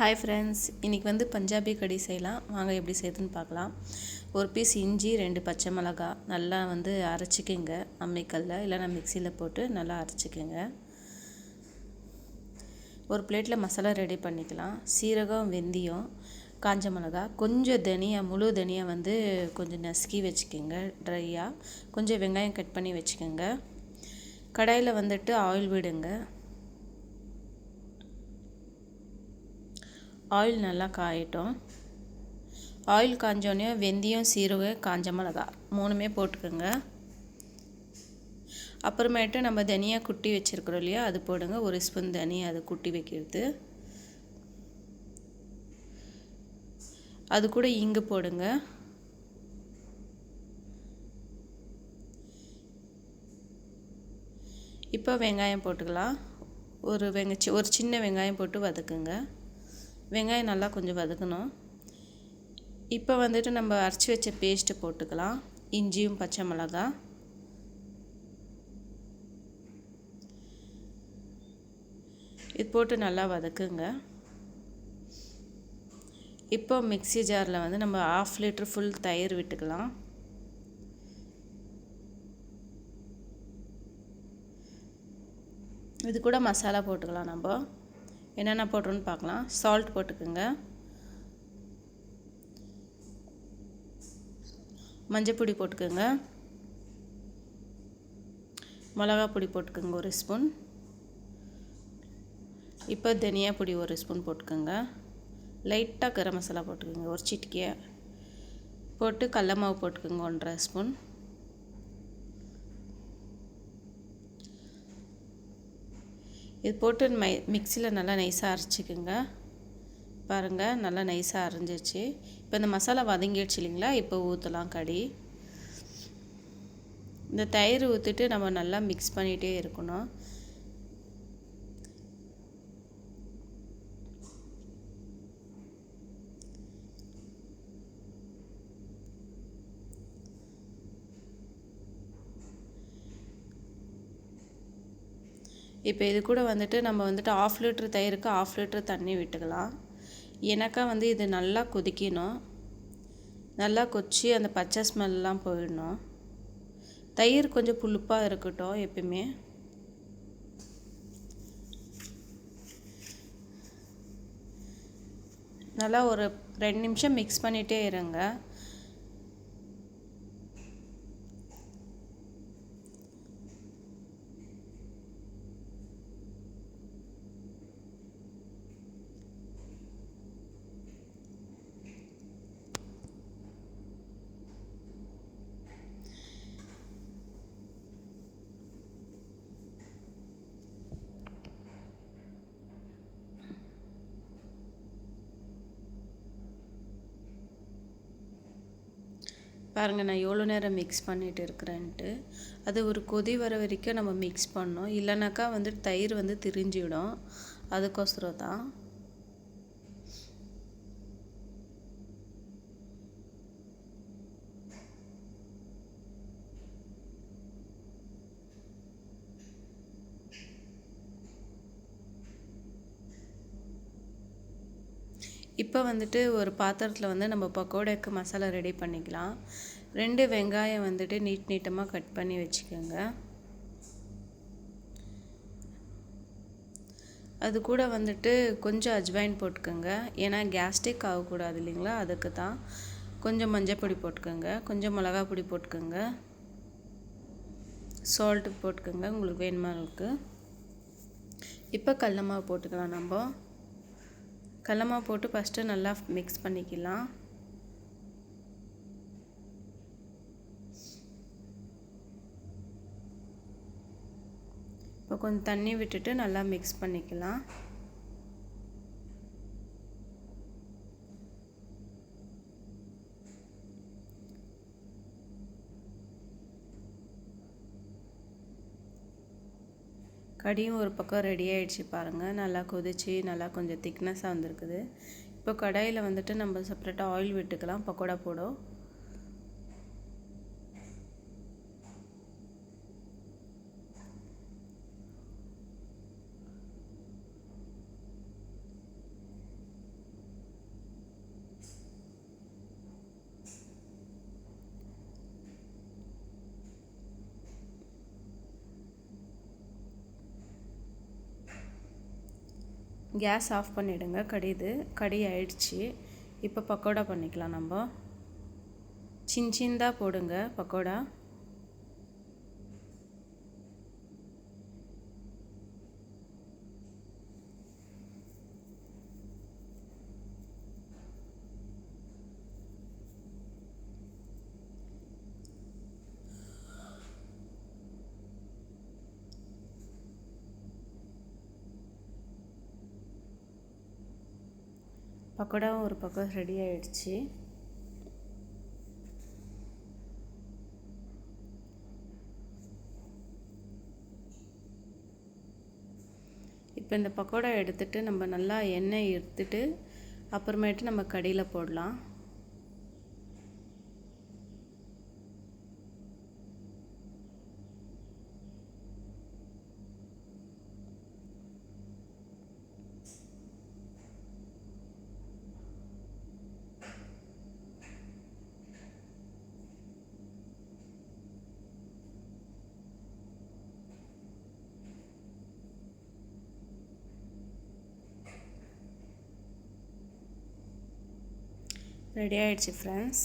Hi friends, இன்றைக்கி வந்து பஞ்சாபி கடி செய்யலாம். வாங்க எப்படி செய்யுதுன்னு பார்க்கலாம். ஒரு பீஸ் இஞ்சி, 2 பச்சை மிளகாய் நல்லா வந்து அரைச்சிக்கோங்க. அம்மிக்கல்ல இல்லைனா மிக்சியில் போட்டு நல்லா அரைச்சிக்கோங்க. ஒரு பிளேட்டில் மசாலா ரெடி பண்ணிக்கலாம். சீரகம், வெந்தயம், காஞ்ச மிளகாய், கொஞ்சம் தனியா, முழு தனியா வந்து கொஞ்சம் நசுக்கி வச்சுக்கோங்க ட்ரையாக. கொஞ்சம் வெங்காயம் கட் பண்ணி வச்சுக்கோங்க. கடாயில் வந்துட்டு ஆயில் விடுங்க. ஆயில் நல்லா காயட்டும். ஆயில் காஞ்சோடனே வெந்தயம், சீரகம், காஞ்ச மிளகாய் 3மே போட்டுக்கோங்க. அப்புறமேட்டு நம்ம தனியா குட்டி வச்சுருக்குறோம் இல்லையா, அது போடுங்க. 1 ஸ்பூன் தனியா அது குட்டி வைக்கிறது. அது கூட இங்கு போடுங்க. இப்போ வெங்காயம் போட்டுக்கலாம். ஒரு சின்ன வெங்காயம் போட்டு வதக்குங்க. வெங்காயம் நல்லா கொஞ்சம் வதக்கணும். இப்போ வந்துட்டு நம்ம அரைச்சி வச்ச பேஸ்ட்டு போட்டுக்கலாம். இஞ்சியும் பச்சை மிளகாய், இது போட்டு நல்லா வதக்குங்க. இப்போ மிக்ஸி ஜாரில் வந்து நம்ம 1/2 லிட்டர் ஃபுல் தயிர் விட்டுக்கலாம். இது கூட மசாலா போட்டுக்கலாம். நம்ம என்னென்ன போடுறோன்னு பார்க்கலாம். சால்ட் போட்டுக்கோங்க. மஞ்சப்பொடி போட்டுக்கோங்க. மிளகா பொடி போட்டுக்கோங்க 1 ஸ்பூன். இப்போ தனியா பொடி 1 ஸ்பூன் போட்டுக்கோங்க. லைட்டாக கரம் மசாலா போட்டுக்கோங்க, ஒரு சிட்டிக்கையை போட்டு. கடல மாவு போட்டுக்கோங்க 1/2 ஸ்பூன். இது போட்டு மிக்சியில் நல்லா நைஸாக அரைச்சிக்கோங்க. பாருங்கள், நல்லா நைஸாக அரைஞ்சிச்சு. இப்போ இந்த மசாலா வதங்கிடுச்சு இல்லைங்களா, இப்போ ஊற்றலாம் கடி. இந்த தயிர் ஊற்றிட்டு நம்ம நல்லா மிக்ஸ் பண்ணிகிட்டே இருக்கணும். இப்போ இது கூட வந்துட்டு நம்ம வந்துட்டு 1/2 லிட்டர் தயிருக்கு 1/2 லிட்டர் தண்ணி விட்டுக்கலாம். எனக்கா வந்து இது நல்லா கொதிக்கணும். நல்லா கொதிச்சு அந்த பச்சை ஸ்மெல்லாம் போயிடணும். தயிர் கொஞ்சம் புளிப்பாக இருக்கட்டும் எப்பயுமே. நல்லா ஒரு 2 நிமிஷம் மிக்ஸ் பண்ணிகிட்டே இருங்க. பாருங்கள், நான் எவ்வளோ நேரம் மிக்ஸ் பண்ணிகிட்டு இருக்கிறேன்ட்டு. அது ஒரு கொதி வர வரைக்கும் நம்ம மிக்ஸ் பண்ணோம். இல்லைனாக்கா வந்து தயிர் வந்து திரிஞ்சிடும். அதுக்கோசரம் தான். இப்போ வந்துட்டு ஒரு பாத்திரத்தில் வந்து நம்ம பக்கோடாக்கு மசாலா ரெடி பண்ணிக்கலாம். 2 வெங்காயம் வந்துட்டு நீட்டமாக கட் பண்ணி வச்சுக்கோங்க. அது கூட வந்துட்டு கொஞ்சம் அஜ்வைன் போட்டுக்கோங்க. ஏன்னா கேஸ்ட்ரிக் ஆகக்கூடாது இல்லைங்களா, அதுக்கு தான். கொஞ்சம் மஞ்சள் பொடி போட்டுக்கோங்க. கொஞ்சம் மிளகா பொடி போட்டுக்கோங்க. சால்ட்டு போட்டுக்கோங்க உங்களுக்கு வேணுமா அளவுக்கு. இப்போ கடல மாவு போட்டுக்கலாம். நம்ம கடல மாவு போட்டு ஃபஸ்ட்டு நல்லா மிக்ஸ் பண்ணிக்கலாம். இப்போ கொஞ்சம் தண்ணி விட்டுட்டு நல்லா மிக்ஸ் பண்ணிக்கலாம். கடியும் ஒரு பக்கம் ரெடி ஆகிடுச்சு பாருங்கள். நல்லா கொதிச்சு நல்லா கொஞ்சம் திக்னஸாக வந்திருக்குது. இப்போ கடாயில் வந்துட்டு நம்ம செப்பரேட்டாக ஆயில் விட்டுக்கலாம். பக்கோடா போடும். கேஸ் ஆஃப் பண்ணிவிடுங்க. கடி ஆயிடுச்சு. இப்போ பக்கோடா பண்ணிக்கலாம். நம்ம சின்னதாக போடுங்க பக்கோடா. பக்கோடாவும் ஒரு பக்கம் ரெடி ஆயிடுச்சு. இப்போ இந்த பக்கோடா எடுத்துட்டு நம்ம நல்லா எண்ணெய் எடுத்துட்டு அப்புறமேட்டு நம்ம கடியில் போடலாம். ரெடி ஆயிடுச்சு ஃப்ரெண்ட்ஸ்.